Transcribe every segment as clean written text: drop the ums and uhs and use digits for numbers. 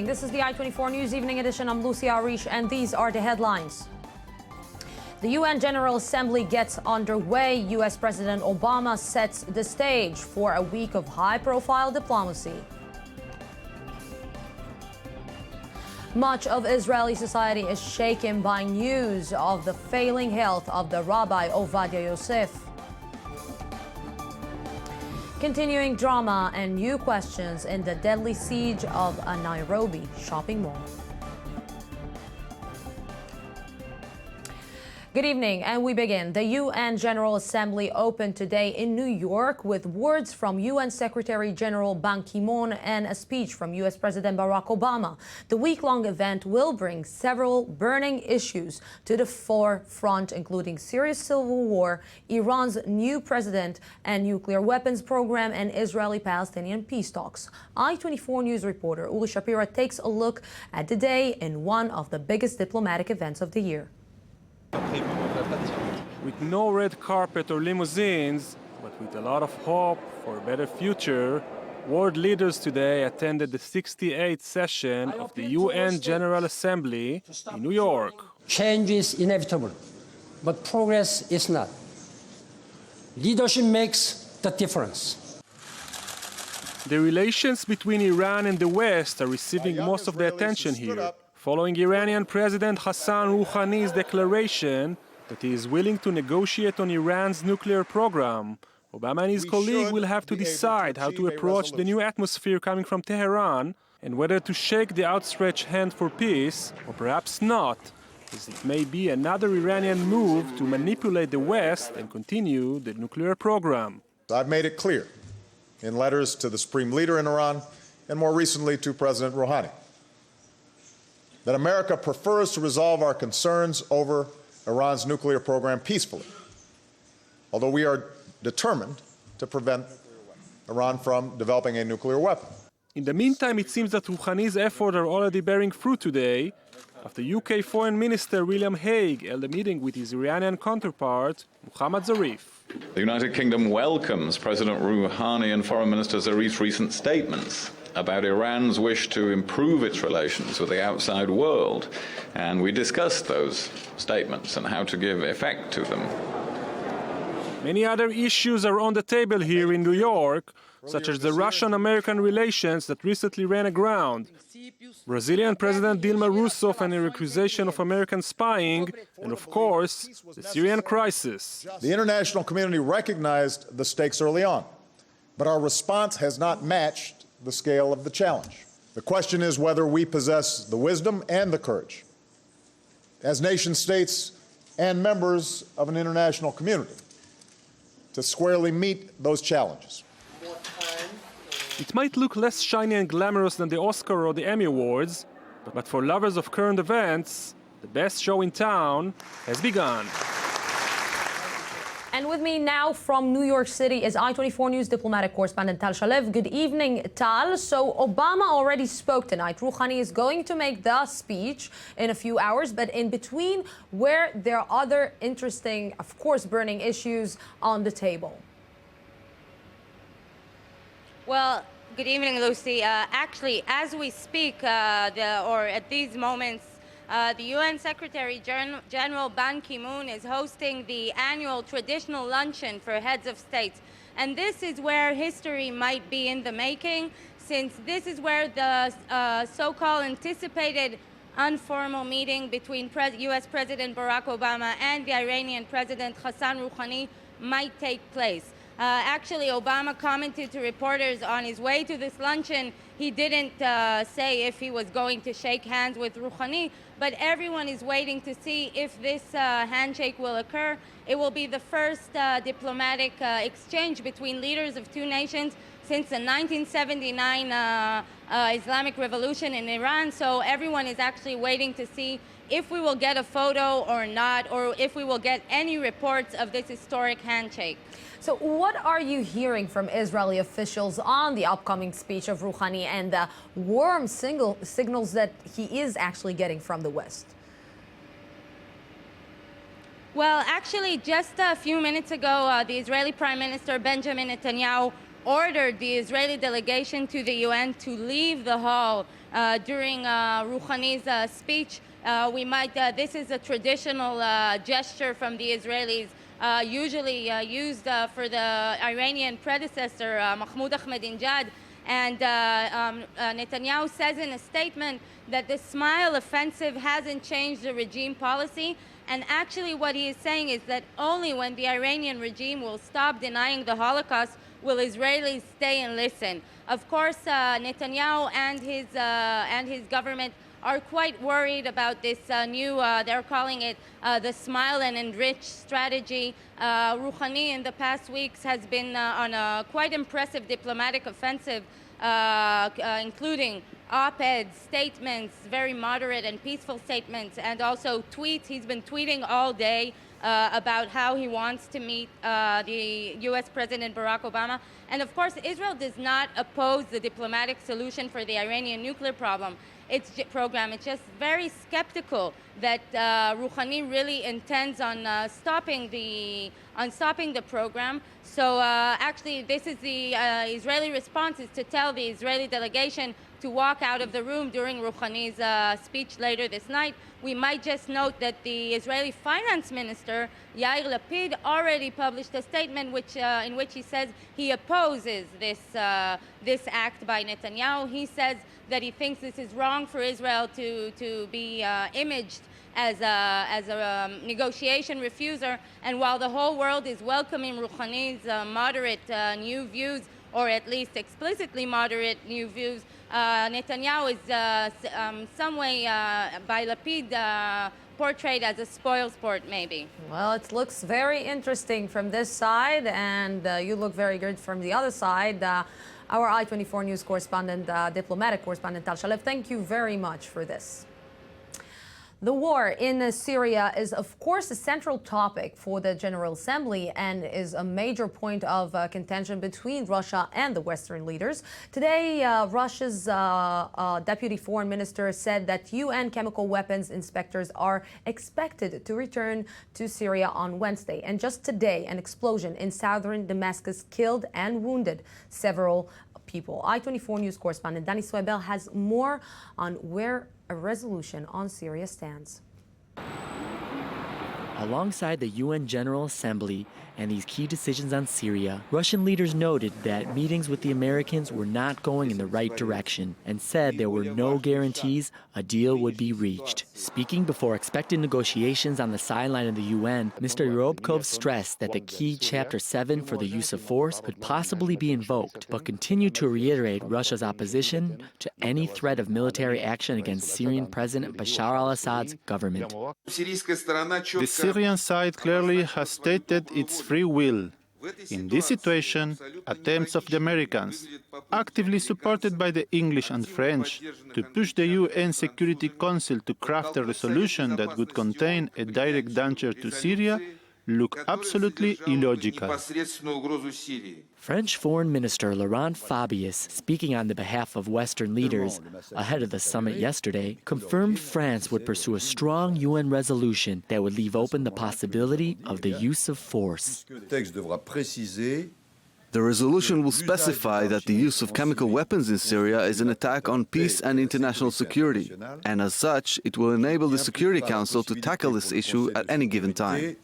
evening. This is the I-24 News Evening Edition. I'm Lucia Arish, and these are the headlines. The UN General Assembly gets underway. U.S. President Obama sets the stage for a week of high-profile diplomacy. Much of Israeli society is shaken by news of the failing health of the Rabbi Ovadia Yosef. Continuing drama and new questions in the deadly siege of a Nairobi shopping mall. Good evening, and we begin. The UN General Assembly opened today in New York with words from UN Secretary General Ban Ki-moon and a speech from U.S. President Barack Obama. The week-long event will bring several burning issues to the forefront, including Syria's civil war, Iran's new president and nuclear weapons program, and Israeli-Palestinian peace talks. I-24 News reporter Uli Shapira takes a look at the day in one of the biggest diplomatic events of the year. With no red carpet or limousines, but with a lot of hope for a better future, world leaders today attended the 68th session of the UN General Assembly in New York. Change is inevitable, but progress is not. Leadership makes the difference. The relations between Iran and the West are receiving most of the attention here, following Iranian President Hassan Rouhani's declaration that he is willing to negotiate on Iran's nuclear program. Obama and his colleague will have to decide how to approach the new atmosphere coming from Tehran and whether to shake the outstretched hand for peace, or perhaps not, as it may be another Iranian move to manipulate the West and continue the nuclear program. I've made it clear in letters to the Supreme Leader in Iran and more recently to President Rouhani that America prefers to resolve our concerns over Iran's nuclear program peacefully, although we are determined to prevent Iran from developing a nuclear weapon. In the meantime, it seems that Rouhani's efforts are already bearing fruit today, after UK Foreign Minister William Hague held a meeting with his Iranian counterpart, Mohammad Zarif. The United Kingdom welcomes President Rouhani and Foreign Minister Zarif's recent statements about Iran's wish to improve its relations with the outside world, and we discussed those statements and how to give effect to them. Many other issues are on the table here in New York, such as the Russian-American relations that recently ran aground, Brazilian President Dilma Rousseff and her accusation of American spying, and of course, the Syrian crisis. The international community recognized the stakes early on, but our response has not matched the scale of the challenge. The question is whether we possess the wisdom and the courage, as nation states and members of an international community, to squarely meet those challenges. It might look less shiny and glamorous than the Oscar or the Emmy Awards, but for lovers of current events, the best show in town has begun. And with me now from New York City is I-24 News diplomatic correspondent Tal Shalev. Good evening, Tal. So Obama already spoke tonight. Rouhani is going to make the speech in a few hours, but in between, where there are other interesting, of course, burning issues on the table. Well, good evening, Lucy. Actually, as we speak, or at these moments, the UN Secretary General Ban Ki-moon is hosting the annual traditional luncheon for heads of states. And this is where history might be in the making, since this is where the so-called anticipated informal meeting between U.S. President Barack Obama and the Iranian President Hassan Rouhani might take place. Actually, Obama commented to reporters on his way to this luncheon. He didn't say if he was going to shake hands with Rouhani, but everyone is waiting to see if this handshake will occur. It will be the first diplomatic exchange between leaders of two nations since the 1979 Islamic Revolution in Iran. So everyone is actually waiting to see if we will get a photo or not, or if we will get any reports of this historic handshake. So what are you hearing from Israeli officials on the upcoming speech of Rouhani and the warm signals that he is actually getting from the West? Well, actually, just a few minutes ago, the Israeli Prime Minister Benjamin Netanyahu ordered the Israeli delegation to the UN to leave the hall during Rouhani's speech. This is a traditional gesture from the Israelis, usually used for the Iranian predecessor, Mahmoud Ahmadinejad. And Netanyahu says in a statement that the smile offensive hasn't changed the regime policy. And actually what he is saying is that only when the Iranian regime will stop denying the Holocaust will Israelis stay and listen. Of course, Netanyahu and his government are quite worried about this new, they're calling it the smile and enrich strategy. Rouhani in the past weeks has been on a quite impressive diplomatic offensive, including op-eds, statements, very moderate and peaceful statements, and also tweets. He's been tweeting all day about how he wants to meet the U.S. President Barack Obama. And of course, Israel does not oppose the diplomatic solution for the Iranian nuclear program. It's just very skeptical that Rouhani really intends on stopping the program. So actually, this is the Israeli response, is to tell the Israeli delegation to walk out of the room during Rouhani's speech later this night. We might just note that the Israeli finance minister, Yair Lapid, already published a statement in which he says he opposes this act by Netanyahu. He says that he thinks this is wrong for Israel to be imaged as a negotiation refuser. And while the whole world is welcoming Rouhani's moderate new views, or at least explicitly moderate new views, Netanyahu is some way by Lapid portrayed as a spoilsport, maybe. Well, it looks very interesting from this side, and you look very good from the other side. Our I-24 News correspondent, diplomatic correspondent Tal Shalev, thank you very much for this. The war in Syria is, of course, a central topic for the General Assembly and is a major point of contention between Russia and the Western leaders. Today, Russia's Deputy Foreign Minister said that UN chemical weapons inspectors are expected to return to Syria on Wednesday. And just today, an explosion in southern Damascus killed and wounded several people. I-24 News correspondent Danny Swebel has more on where a resolution on Syria stands. Alongside the UN General Assembly and these key decisions on Syria, Russian leaders noted that meetings with the Americans were not going in the right direction and said there were no guarantees a deal would be reached. Speaking before expected negotiations on the sideline of the UN, Mr. Yorobkov stressed that the key Chapter 7 for the use of force could possibly be invoked, but continued to reiterate Russia's opposition to any threat of military action against Syrian President Bashar al-Assad's government. The Syrian side clearly has stated its free will. In this situation, attempts of the Americans, actively supported by the English and French, to push the UN Security Council to craft a resolution that would contain a direct danger to Syria look absolutely illogical. French Foreign Minister Laurent Fabius, speaking on the behalf of Western leaders ahead of the summit yesterday, confirmed France would pursue a strong UN resolution that would leave open the possibility of the use of force. The resolution will specify that the use of chemical weapons in Syria is an attack on peace and international security, and as such, it will enable the Security Council to tackle this issue at any given time.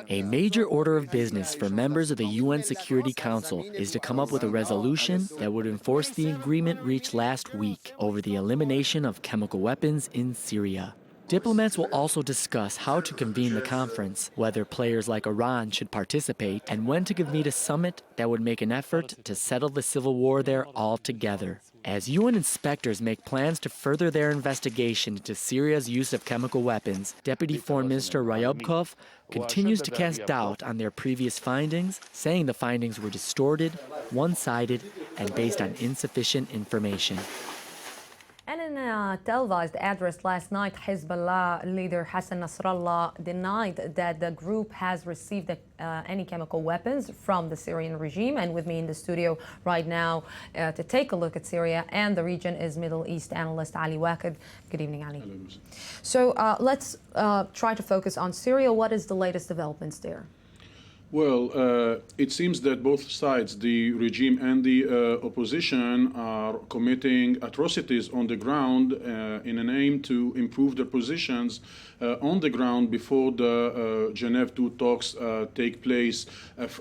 A major order of business for members of the UN Security Council is to come up with a resolution that would enforce the agreement reached last week over the elimination of chemical weapons in Syria. Diplomats will also discuss how to convene the conference, whether players like Iran should participate, and when to convene a summit that would make an effort to settle the civil war there altogether. As UN inspectors make plans to further their investigation into Syria's use of chemical weapons, Deputy Foreign Minister Ryabkov continues to cast doubt on their previous findings, saying the findings were distorted, one-sided, and based on insufficient information. And in a televised address last night, Hezbollah leader Hassan Nasrallah denied that the group has received any chemical weapons from the Syrian regime. And with me in the studio right now to take a look at Syria and the region is Middle East analyst Ali Waqid. Good evening, Ali. So let's try to focus on Syria. What is the latest developments there? Well, it seems that both sides, the regime and the opposition, are committing atrocities on the ground in an aim to improve their positions on the ground before the Geneva II talks take place.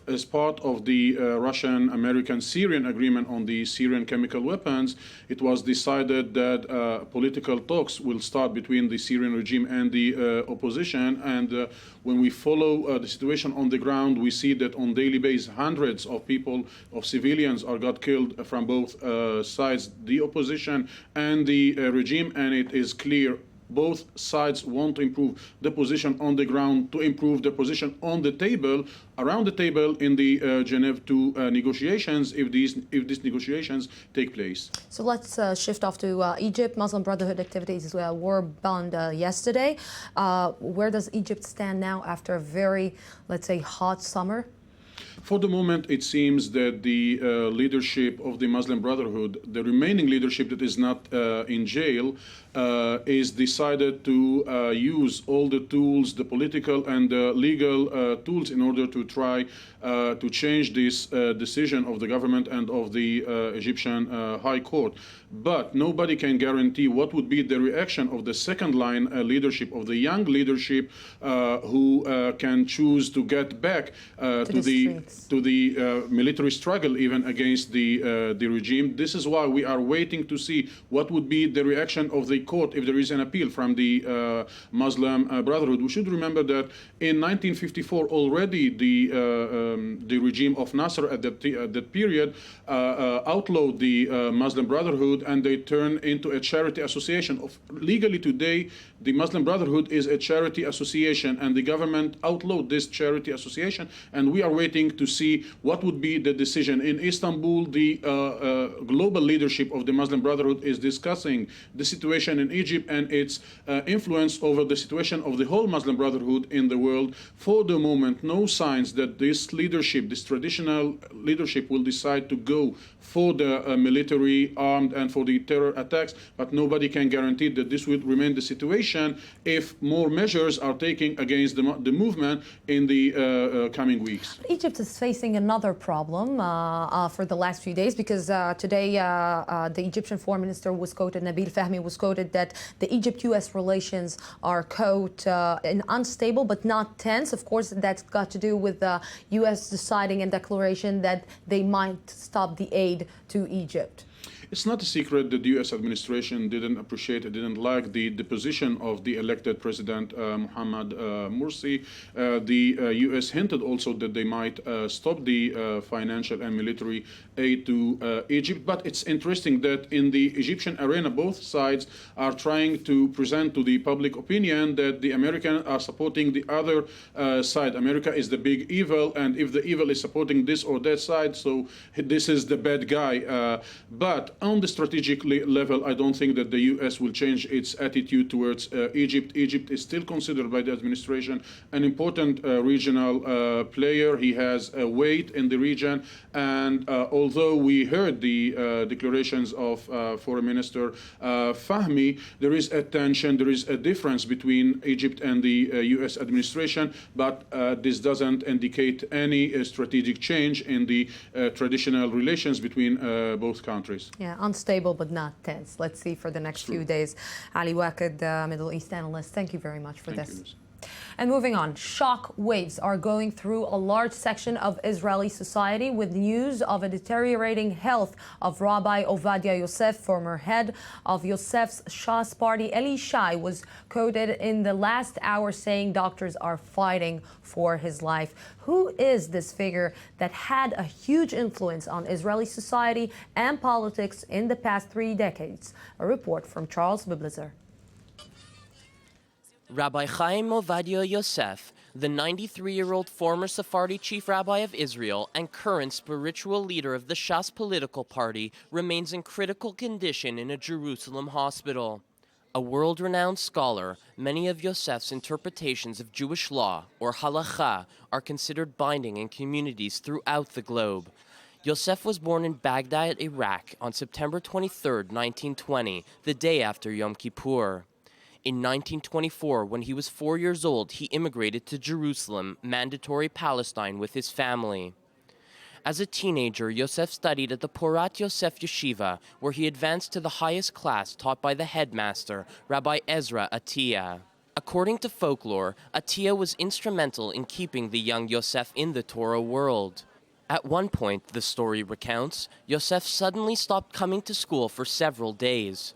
As part of the Russian-American-Syrian agreement on the Syrian chemical weapons, it was decided that political talks will start between the Syrian regime and the opposition. And when we follow the situation on the ground, we see that on daily basis, hundreds of people, of civilians, got killed from both sides, the opposition and the regime, and it is clear both sides want to improve the position on the ground to improve the position on the table, around the table in the Geneva II negotiations, if these negotiations take place. So let's shift off to Egypt. Muslim Brotherhood activities were banned yesterday. Where does Egypt stand now after a very, let's say, hot summer? For the moment, it seems that the leadership of the Muslim Brotherhood, the remaining leadership that is not in jail, is decided to use all the tools, the political and legal tools, in order to try to change this decision of the government and of the Egyptian High Court. But nobody can guarantee what would be the reaction of the second-line leadership, of the young leadership, who can choose to get back to the military struggle, even against the regime. This is why we are waiting to see what would be the reaction of the court if there is an appeal from the Muslim Brotherhood. We should remember that in 1954 already the regime of Nasser at that period outlawed the Muslim Brotherhood, and they turned into a charity association. Legally today, the Muslim Brotherhood is a charity association, and the government outlawed this charity association, and we are waiting to see what would be the decision. In Istanbul, the global leadership of the Muslim Brotherhood is discussing the situation in Egypt and its influence over the situation of the whole Muslim Brotherhood in the world. For the moment, no signs that this leadership, this traditional leadership, will decide to go for the military armed and for the terror attacks, but nobody can guarantee that this will remain the situation if more measures are taken against the movement in the coming weeks. Egypt is facing another problem for the last few days, because today the Egyptian foreign minister was quoted, Nabil Fahmy was quoted, that the Egypt-US relations are, quote, unstable but not tense. Of course, that's got to do with the US deciding a declaration that they might stop the aid to Egypt. It's not a secret that the U.S. administration didn't appreciate, didn't like the position of the elected President Mohamed Morsi. The U.S. hinted also that they might stop the financial and military aid to Egypt. But it's interesting that in the Egyptian arena, both sides are trying to present to the public opinion that the Americans are supporting the other side. America is the big evil, and if the evil is supporting this or that side, so this is the bad guy. But on the strategic level, I don't think that the U.S. will change its attitude towards Egypt. Egypt is still considered by the administration an important regional player. He has a weight in the region, and although we heard the declarations of Foreign Minister Fahmy, there is a tension, there is a difference between Egypt and the U.S. administration, but this doesn't indicate any strategic change in the traditional relations between both countries. Yeah, unstable but not tense. Let's see for the next few days. Ali Waqid, Middle East analyst, thank you very much for this. And moving on, shock waves are going through a large section of Israeli society with news of a deteriorating health of Rabbi Ovadia Yosef. Former head of Yosef's Shas party, Eli Shai, was quoted in the last hour saying doctors are fighting for his life. Who is this figure that had a huge influence on Israeli society and politics in the past 3 decades? A report from Charles Biblizer. Rabbi Chaim Ovadia Yosef, the 93-year-old former Sephardi chief rabbi of Israel and current spiritual leader of the Shas political party, remains in critical condition in a Jerusalem hospital. A world-renowned scholar, many of Yosef's interpretations of Jewish law, or halakha, are considered binding in communities throughout the globe. Yosef was born in Baghdad, Iraq, on September 23, 1920, the day after Yom Kippur. In 1924, when he was 4 years old, he immigrated to Jerusalem, Mandatory Palestine, with his family. As a teenager, Yosef studied at the Porat Yosef Yeshiva, where he advanced to the highest class taught by the headmaster, Rabbi Ezra Atiyah. According to folklore, Atiyah was instrumental in keeping the young Yosef in the Torah world. At one point, the story recounts, Yosef suddenly stopped coming to school for several days.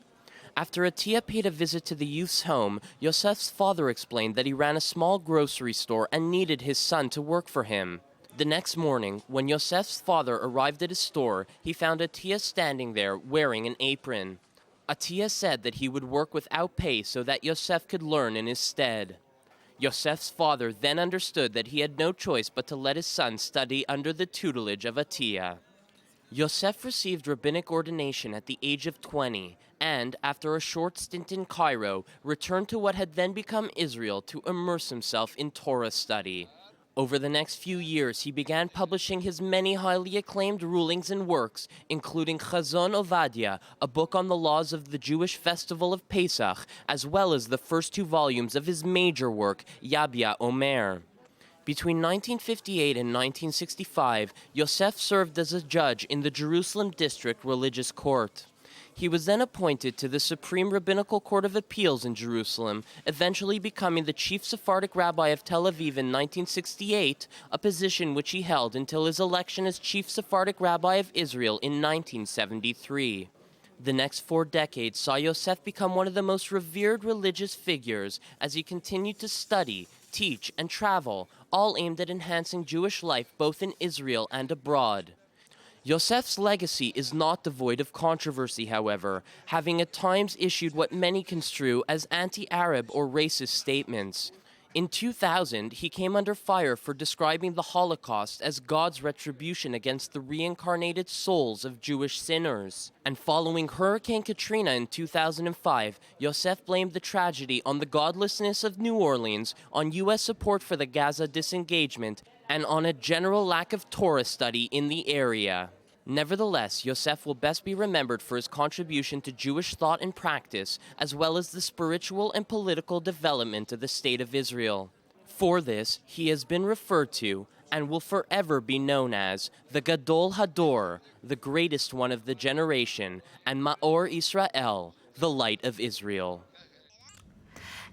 After Atiyah paid a visit to the youth's home, Yosef's father explained that he ran a small grocery store and needed his son to work for him. The next morning, when Yosef's father arrived at his store, he found Atiyah standing there wearing an apron. Atiyah said that he would work without pay so that Yosef could learn in his stead. Yosef's father then understood that he had no choice but to let his son study under the tutelage of Atiyah. Yosef received rabbinic ordination at the age of 20 and, after a short stint in Cairo, returned to what had then become Israel to immerse himself in Torah study. Over the next few years, he began publishing his many highly acclaimed rulings and works, including Chazon Ovadia, a book on the laws of the Jewish festival of Pesach, as well as the first 2 volumes of his major work, Yabya Omer. Between 1958 and 1965, Yosef served as a judge in the Jerusalem District Religious Court. He was then appointed to the Supreme Rabbinical Court of Appeals in Jerusalem, eventually becoming the chief Sephardic rabbi of Tel Aviv in 1968, a position which he held until his election as chief Sephardic rabbi of Israel in 1973. The next 4 decades saw Yosef become one of the most revered religious figures as he continued to study, teach, and travel, all aimed at enhancing Jewish life both in Israel and abroad. Yosef's legacy is not devoid of controversy, however, having at times issued what many construe as anti-Arab or racist statements. In 2000, he came under fire for describing the Holocaust as God's retribution against the reincarnated souls of Jewish sinners. And following Hurricane Katrina in 2005, Yosef blamed the tragedy on the godlessness of New Orleans, on U.S. support for the Gaza disengagement, and on a general lack of Torah study in the area. Nevertheless, Yosef will best be remembered for his contribution to Jewish thought and practice, as well as the spiritual and political development of the State of Israel. For this, he has been referred to, and will forever be known as, the Gadol Hador, the greatest one of the generation, and Ma'or Israel, the light of Israel.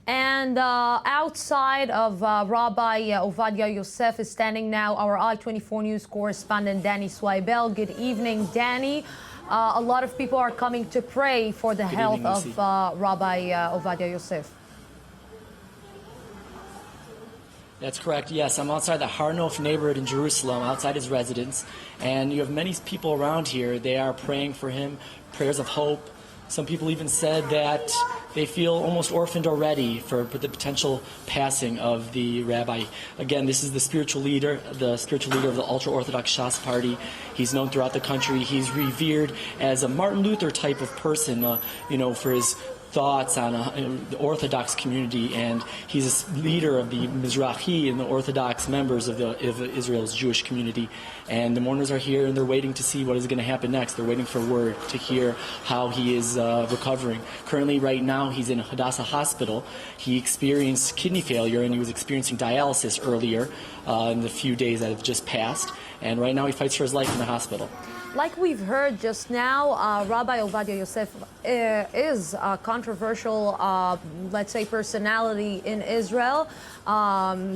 And outside of Rabbi Ovadia Yosef is standing now our I-24 News correspondent Danny Swibel. Good evening, Danny. A lot of people are coming to pray for the health of Rabbi Ovadia Yosef. That's correct, yes. I'm outside the Har Nof neighborhood in Jerusalem, outside his residence. And you have many people around here. They are praying for him, prayers of hope. Some people even said that they feel almost orphaned already for the potential passing of the rabbi. Again, this is the spiritual leader of the ultra-Orthodox Shas party. He's known throughout the country. He's revered as a Martin Luther type of person, for his thoughts on the Orthodox community, and he's a leader of the Mizrahi and the Orthodox members of Israel's Jewish community. And the mourners are here, and they're waiting to see what is going to happen next. They're waiting for word to hear how he is recovering. Currently, right now, he's in Hadassah Hospital. He experienced kidney failure, and he was experiencing dialysis earlier in the few days that have just passed. And right now, he fights for his life in the hospital. Like we've heard just now, Rabbi Ovadia Yosef is a controversial, let's say, personality in Israel.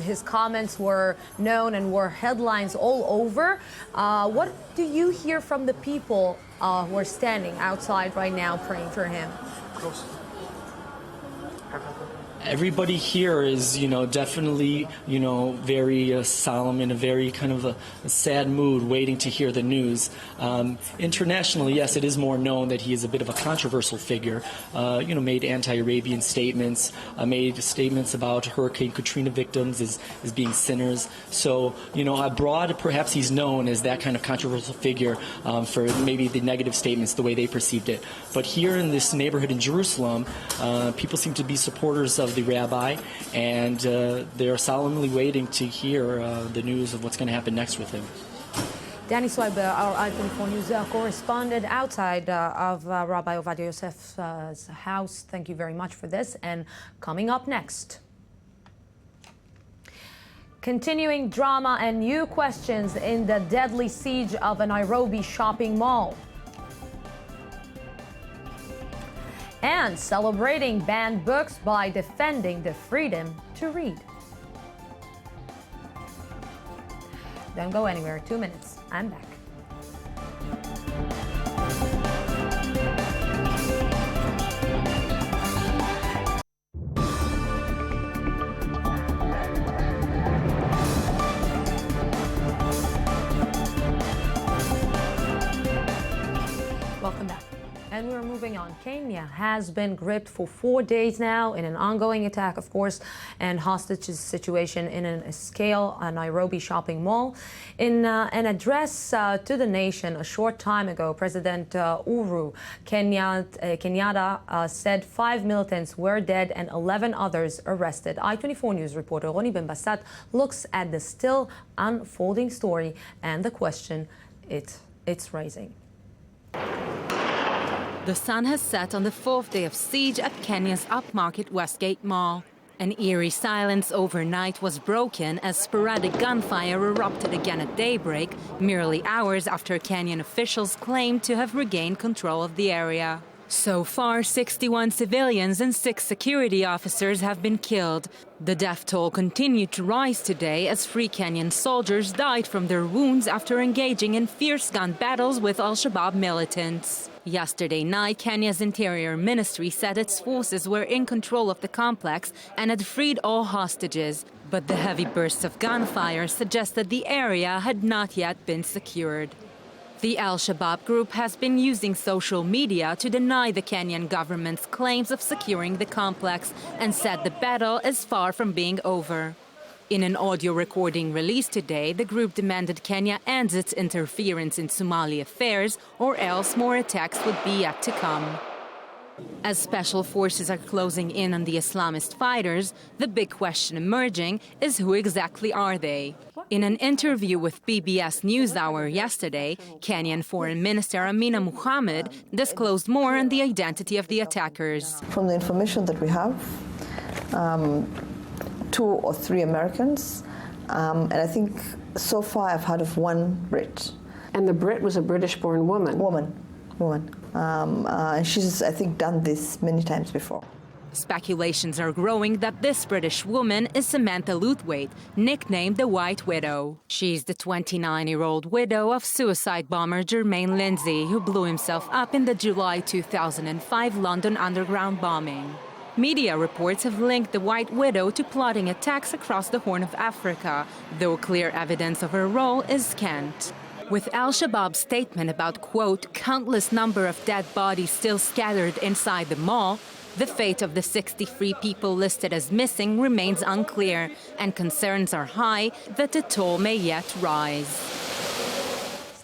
His comments were known and were headlines all over. What do you hear from the people who are standing outside right now praying for him? Everybody here is, definitely, very solemn, in a very kind of a sad mood, waiting to hear the news. Internationally, yes, it is more known that he is a bit of a controversial figure. Made anti-Arabian statements, made statements about Hurricane Katrina victims as being sinners. So, abroad, perhaps he's known as that kind of controversial figure for maybe the negative statements, the way they perceived it. But here in this neighborhood in Jerusalem, people seem to be supporters of the rabbi, and they are solemnly waiting to hear the news of what's going to happen next with him. Danny Swiber, our I-24 News correspondent outside of Rabbi Ovadia Yosef's house. Thank you very much for this. And coming up next, continuing drama and new questions in the deadly siege of a Nairobi shopping mall. And celebrating banned books by defending the freedom to read. Don't go anywhere. 2 minutes. I'm back. Welcome back. And we're moving on. Kenya has been gripped for 4 days now in an ongoing attack, of course, and hostage situation in a scale, a Nairobi shopping mall. In an address to the nation a short time ago, President Uhuru Kenyatta said 5 militants were dead and 11 others arrested. I-24 News reporter Roni Ben-Bassat looks at the still unfolding story and the question it's raising. The sun has set on the 4th day of siege at Kenya's upmarket Westgate Mall. An eerie silence overnight was broken as sporadic gunfire erupted again at daybreak, merely hours after Kenyan officials claimed to have regained control of the area. So far, 61 civilians and 6 security officers have been killed. The death toll continued to rise today as Free Kenyan soldiers died from their wounds after engaging in fierce gun battles with Al-Shabaab militants. Yesterday night, Kenya's Interior Ministry said its forces were in control of the complex and had freed all hostages. But the heavy bursts of gunfire suggest that the area had not yet been secured. The Al-Shabaab group has been using social media to deny the Kenyan government's claims of securing the complex and said the battle is far from being over. In an audio recording released today, the group demanded Kenya ends its interference in Somali affairs, or else more attacks would be yet to come. As special forces are closing in on the Islamist fighters, the big question emerging is who exactly are they? In an interview with PBS NewsHour yesterday, Kenyan Foreign Minister Amina Mohammed disclosed more on the identity of the attackers. From the information that we have, 2 or 3 Americans, and I think so far I've heard of 1 Brit. And the Brit was a British-born woman? Woman. And she's, I think, done this many times before. Speculations are growing that this British woman is Samantha Luthwaite, nicknamed the White Widow. She's the 29-year-old widow of suicide bomber Jermaine Lindsay, who blew himself up in the July 2005 London Underground bombing. Media reports have linked the White Widow to plotting attacks across the Horn of Africa, though clear evidence of her role is scant. With Al-Shabaab's statement about, quote, countless number of dead bodies still scattered inside the mall, the fate of the 63 people listed as missing remains unclear, and concerns are high that the toll may yet rise.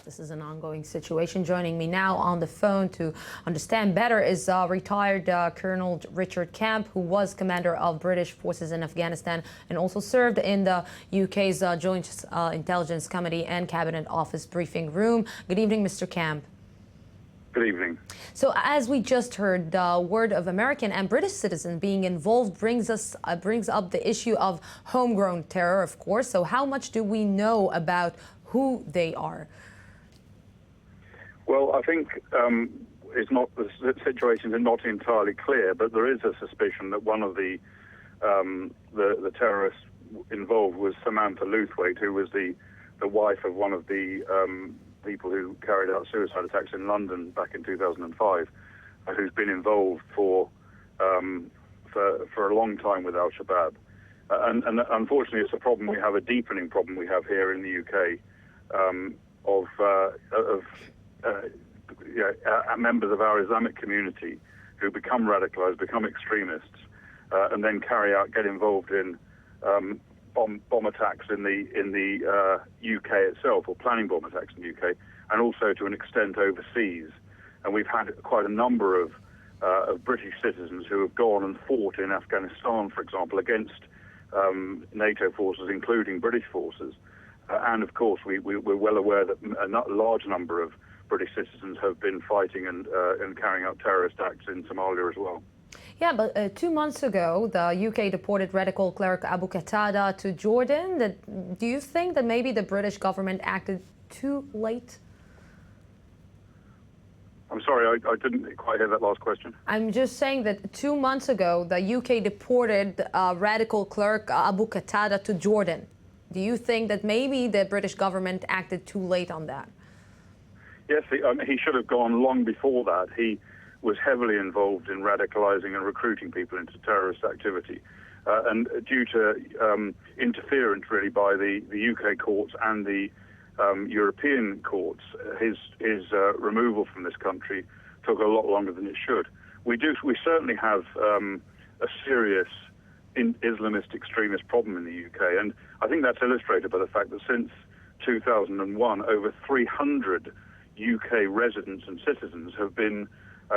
This is an ongoing situation. Joining me now on the phone to understand better is retired Colonel Richard Camp, who was commander of British forces in Afghanistan and also served in the UK's Joint Intelligence Committee and Cabinet Office briefing room. Good evening, Mr. Camp. Good evening. So, as we just heard, the word of American and British citizens being involved brings up the issue of homegrown terror, of course. So, how much do we know about who they are? Well, I think the situation is not entirely clear, but there is a suspicion that one of the terrorists involved was Samantha Luthwaite, who was the wife of one of the people who carried out suicide attacks in London back in 2005, who's been involved for a long time with Al-Shabaab. And unfortunately, it's a problem we have, a deepening problem we have here in the UK of members of our Islamic community who become radicalized, become extremists, and then get involved in bomb attacks in the UK itself, or planning bomb attacks in the UK, and also to an extent overseas. And we've had quite a number of British citizens who have gone and fought in Afghanistan, for example, against NATO forces, including British forces, And of course, we're well aware that a large number of British citizens have been fighting and carrying out terrorist acts in Somalia as well. Yeah, but 2 months ago, the UK deported radical cleric Abu Qatada to Jordan. Do you think that maybe the British government acted too late? I'm sorry, I didn't quite hear that last question. I'm just saying that 2 months ago, the UK deported radical cleric Abu Qatada to Jordan. Do you think that maybe the British government acted too late on that? Yes, he should have gone long before that. He was heavily involved in radicalizing and recruiting people into terrorist activity. And due to interference, really, by the UK courts and the European courts, his removal from this country took a lot longer than it should. We certainly have a serious Islamist extremist problem in the UK, and I think that's illustrated by the fact that since 2001, over 300 UK residents and citizens have been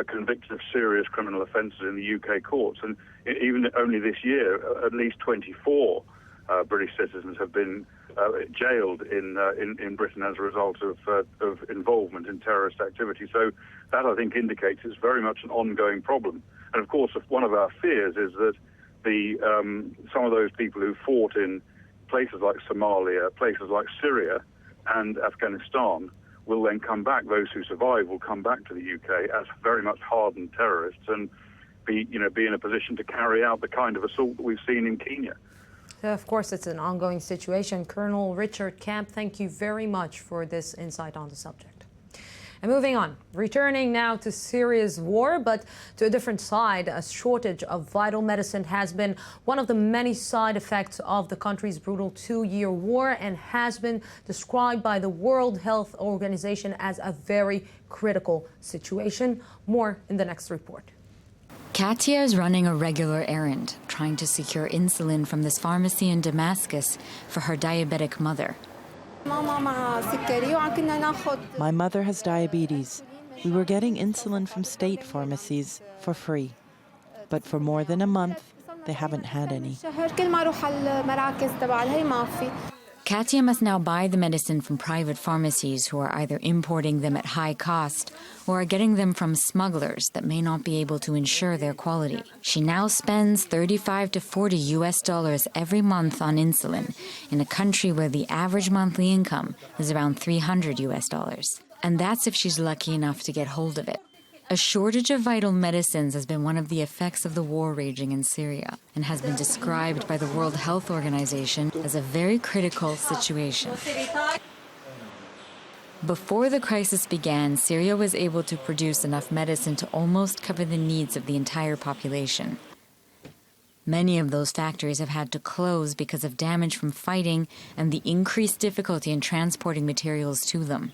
convicted of serious criminal offences in the UK courts, and even only this year, at least 24 British citizens have been jailed in Britain as a result of involvement in terrorist activity. So that, I think, indicates it's very much an ongoing problem. And of course, one of our fears is that some of those people who fought in places like Somalia, places like Syria and Afghanistan will then come back. Those who survive will come back to the UK as very much hardened terrorists and be in a position to carry out the kind of assault that we've seen in Kenya. Of course, it's an ongoing situation. Colonel Richard Camp, thank you very much for this insight on the subject. And moving on, returning now to Syria's war, but to a different side, a shortage of vital medicine has been one of the many side effects of the country's brutal 2-year war and has been described by the World Health Organization as a very critical situation. More in the next report. Katia is running a regular errand, trying to secure insulin from this pharmacy in Damascus for her diabetic mother. My mother has diabetes. We were getting insulin from state pharmacies for free. But for more than a month, they haven't had any. Katia must now buy the medicine from private pharmacies who are either importing them at high cost or are getting them from smugglers that may not be able to ensure their quality. She now spends $35 to $40 every month on insulin in a country where the average monthly income is around $300. And that's if she's lucky enough to get hold of it. A shortage of vital medicines has been one of the effects of the war raging in Syria and has been described by the World Health Organization as a very critical situation. Before the crisis began, Syria was able to produce enough medicine to almost cover the needs of the entire population. Many of those factories have had to close because of damage from fighting and the increased difficulty in transporting materials to them.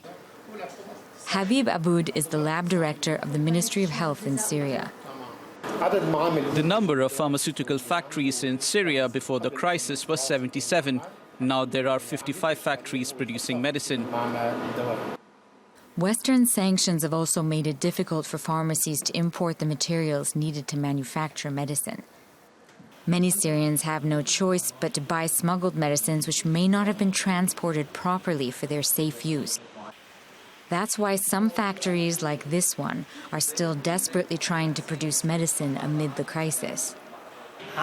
Habib Aboud is the lab director of the Ministry of Health in Syria. The number of pharmaceutical factories in Syria before the crisis was 77. Now there are 55 factories producing medicine. Western sanctions have also made it difficult for pharmacies to import the materials needed to manufacture medicine. Many Syrians have no choice but to buy smuggled medicines which may not have been transported properly for their safe use. That's why some factories like this one are still desperately trying to produce medicine amid the crisis. We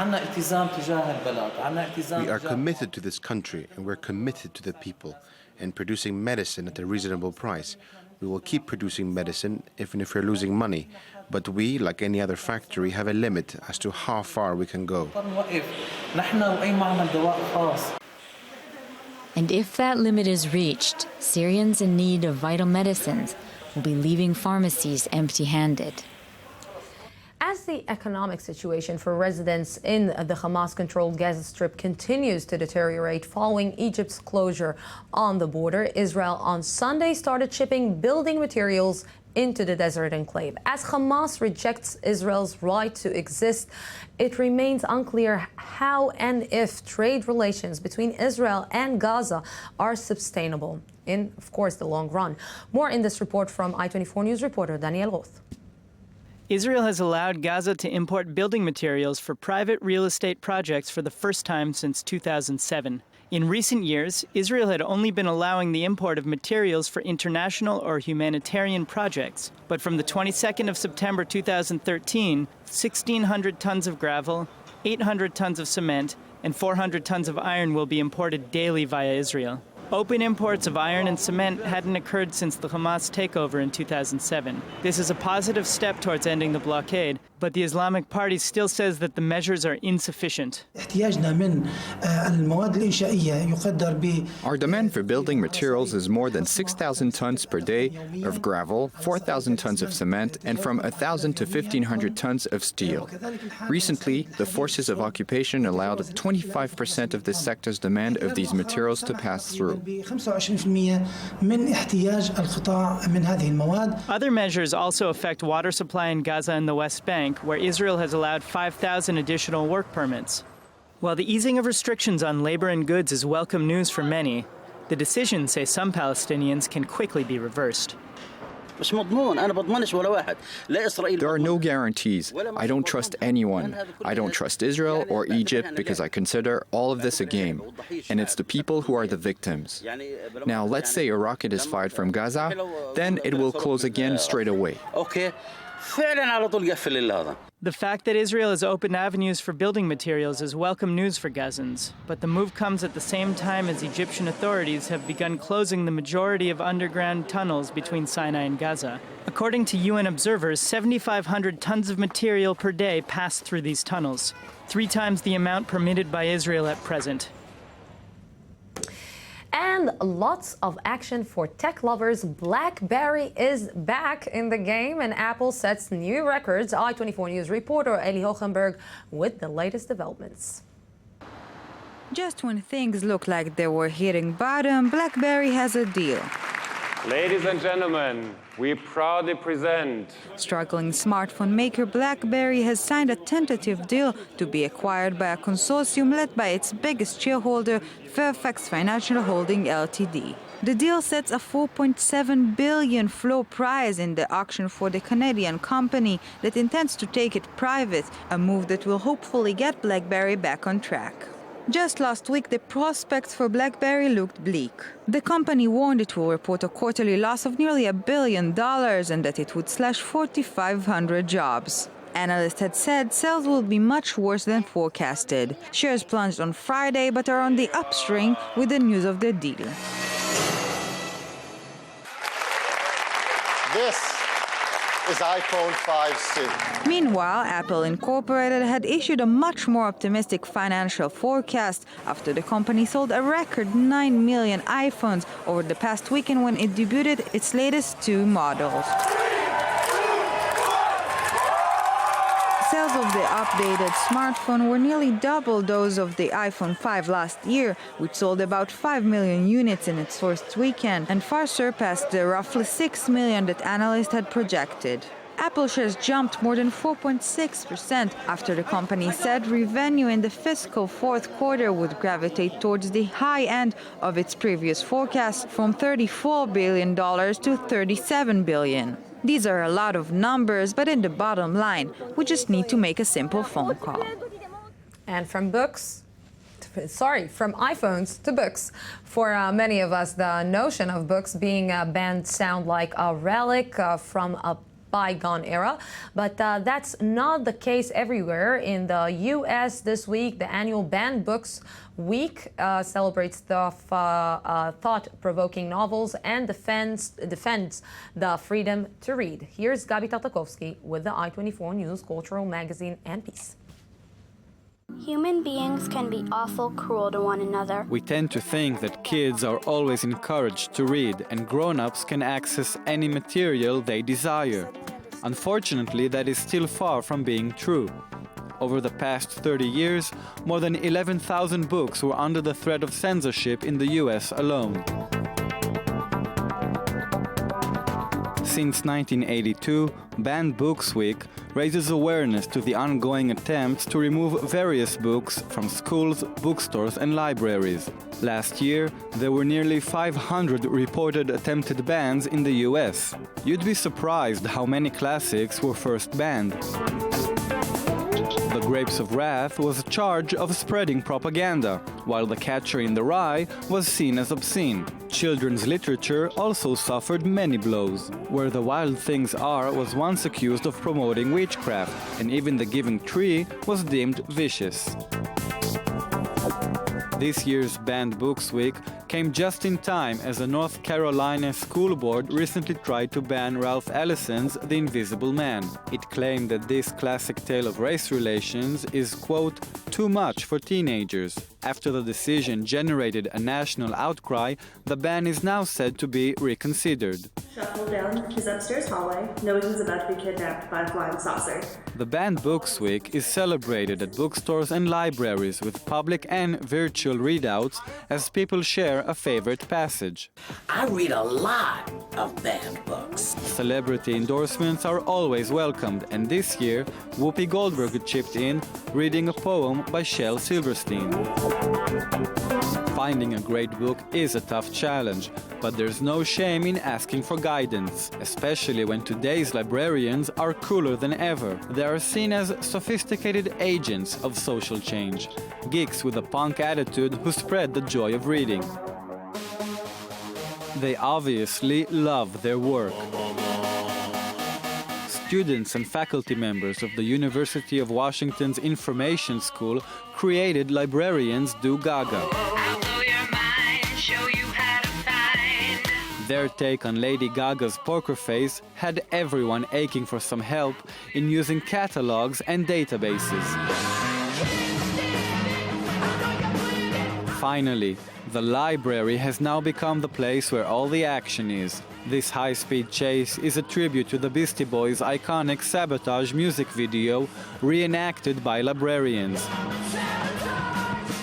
are committed to this country and we're committed to the people and producing medicine at a reasonable price. We will keep producing medicine even if we're losing money. But we, like any other factory, have a limit as to how far we can go. And if that limit is reached, Syrians in need of vital medicines will be leaving pharmacies empty-handed. As the economic situation for residents in the Hamas-controlled Gaza Strip continues to deteriorate following Egypt's closure on the border, Israel on Sunday started shipping building materials into the desert enclave. As Hamas rejects Israel's right to exist, it remains unclear how and if trade relations between Israel and Gaza are sustainable in, of course, the long run. More in this report from I-24 News reporter Daniel Roth. Israel has allowed Gaza to import building materials for private real estate projects for the first time since 2007. In recent years, Israel had only been allowing the import of materials for international or humanitarian projects. But from the 22nd of September 2013, 1,600 tons of gravel, 800 tons of cement, and 400 tons of iron will be imported daily via Israel. Open imports of iron and cement hadn't occurred since the Hamas takeover in 2007. This is a positive step towards ending the blockade, but the Islamic Party still says that the measures are insufficient. Our demand for building materials is more than 6,000 tons per day of gravel, 4,000 tons of cement, and from 1,000 to 1,500 tons of steel. Recently, the forces of occupation allowed 25% of this sector's demand of these materials to pass through. Other measures also affect water supply in Gaza and the West Bank, where Israel has allowed 5,000 additional work permits. While the easing of restrictions on labor and goods is welcome news for many, the decision, say some Palestinians, can quickly be reversed. There are no guarantees. I don't trust anyone. I don't trust Israel or Egypt because I consider all of this a game. And it's the people who are the victims. Now, let's say a rocket is fired from Gaza, then it will close again straight away. The fact that Israel has opened avenues for building materials is welcome news for Gazans, but the move comes at the same time as Egyptian authorities have begun closing the majority of underground tunnels between Sinai and Gaza. According to UN observers, 7,500 tons of material per day pass through these tunnels, 3 times the amount permitted by Israel at present. And lots of action for tech lovers. BlackBerry is back in the game and Apple sets new records. I-24 News reporter Eli Hochenberg with the latest developments. Just when things look like they were hitting bottom, BlackBerry has a deal. Ladies and gentlemen, we proudly present... Struggling smartphone maker BlackBerry has signed a tentative deal to be acquired by a consortium led by its biggest shareholder, Fairfax Financial Holding Ltd. The deal sets a $4.7 billion floor prize in the auction for the Canadian company that intends to take it private, a move that will hopefully get BlackBerry back on track. Just last week, the prospects for BlackBerry looked bleak. The company warned it will report a quarterly loss of nearly $1 billion and that it would slash 4,500 jobs. Analysts had said sales will be much worse than forecasted. Shares plunged on Friday but are on the upswing with the news of the deal. This is iPhone 5C. Meanwhile, Apple Incorporated had issued a much more optimistic financial forecast after the company sold a record 9 million iPhones over the past weekend when it debuted its latest 2 models. Sales of the updated smartphone were nearly double those of the iPhone 5 last year, which sold about 5 million units in its first weekend and far surpassed the roughly 6 million that analysts had projected. Apple shares jumped more than 4.6% after the company said revenue in the fiscal fourth quarter would gravitate towards the high end of its previous forecast from $34 billion to $37 billion. These are a lot of numbers, but in the bottom line, we just need to make a simple phone call. And from iPhones to books. For many of us, the notion of books being banned sound like a relic from a bygone era, but that's not the case everywhere. In the U.S. this week, the annual Banned Books Week celebrates the thought-provoking novels and defends the freedom to read. Here's Gabi Tartakovsky with the I-24 News Cultural Magazine and Peace. Human beings can be awful cruel to one another. We tend to think that kids are always encouraged to read and grown-ups can access any material they desire. Unfortunately, that is still far from being true. Over the past 30 years, more than 11,000 books were under the threat of censorship in the US alone. Since 1982, Banned Books Week raises awareness to the ongoing attempts to remove various books from schools, bookstores and libraries. Last year, there were nearly 500 reported attempted bans in the US. You'd be surprised how many classics were first banned. The Grapes of Wrath was charged of spreading propaganda, while The Catcher in the Rye was seen as obscene. Children's literature also suffered many blows. Where the Wild Things Are was once accused of promoting witchcraft, and even The Giving Tree was deemed vicious. This year's Banned Books Week came just in time as the North Carolina School Board recently tried to ban Ralph Ellison's The Invisible Man. It claimed that this classic tale of race relations is, quote, too much for teenagers. After the decision generated a national outcry, the ban is now said to be reconsidered. Shuffle down his upstairs hallway, knowing he's about to be kidnapped by a flying saucer. The Banned Books Week is celebrated at bookstores and libraries with public and virtual readouts as people share a favorite passage. I read a lot of banned books. Celebrity endorsements are always welcomed, and this year, Whoopi Goldberg chipped in, reading a poem by Shel Silverstein. Finding a great book is a tough challenge, but there's no shame in asking for guidance, especially when today's librarians are cooler than ever. They are seen as sophisticated agents of social change, geeks with a punk attitude who spread the joy of reading. They obviously love their work. Students and faculty members of the University of Washington's Information School created Librarians Do Gaga. Their take on Lady Gaga's poker face had everyone aching for some help in using catalogs and databases. Finally, the library has now become the place where all the action is. This high-speed chase is a tribute to the Beastie Boys' iconic Sabotage music video, reenacted by librarians.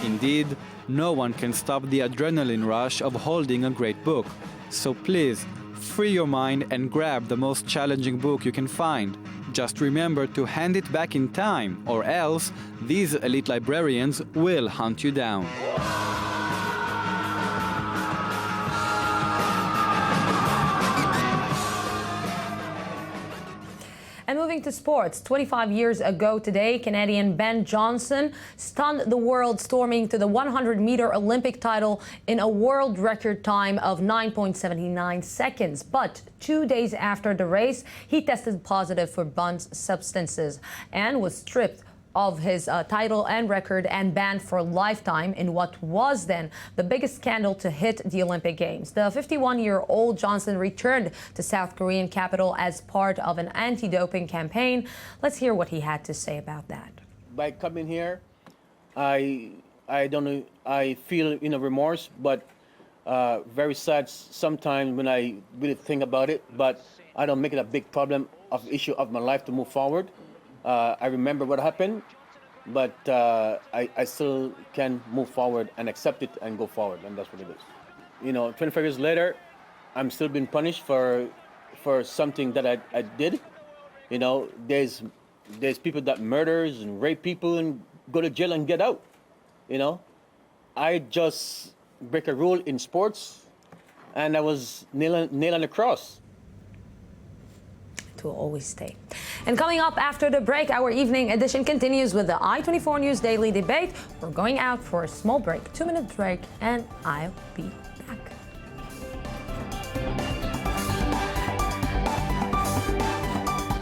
Indeed, no one can stop the adrenaline rush of holding a great book. So please, free your mind and grab the most challenging book you can find. Just remember to hand it back in time, or else these elite librarians will hunt you down. And moving to sports, 25 years ago today, Canadian Ben Johnson stunned the world, storming to the 100-meter Olympic title in a world record time of 9.79 seconds. But 2 days after the race, he tested positive for bunned substances and was stripped of his title and record and banned for a lifetime in what was then the biggest scandal to hit the Olympic Games. The 51-year-old Johnson returned to South Korean capital as part of an anti-doping campaign. Let's hear what he had to say about that. By coming here, I don't know, I feel remorse, but very sad sometimes when I really think about it, but I don't make it a big problem of issue of my life to move forward. I remember what happened, but I still can move forward and accept it and go forward, and that's what it is. 25 years later, I'm still being punished for something that I did. There's people that murders and rape people and go to jail and get out. I just break a rule in sports, and I was nailed on the cross. Will always stay. And coming up after the break, our evening edition continues with the I-24 News Daily Debate. We're going out for a small break, 2-minute break, and I'll be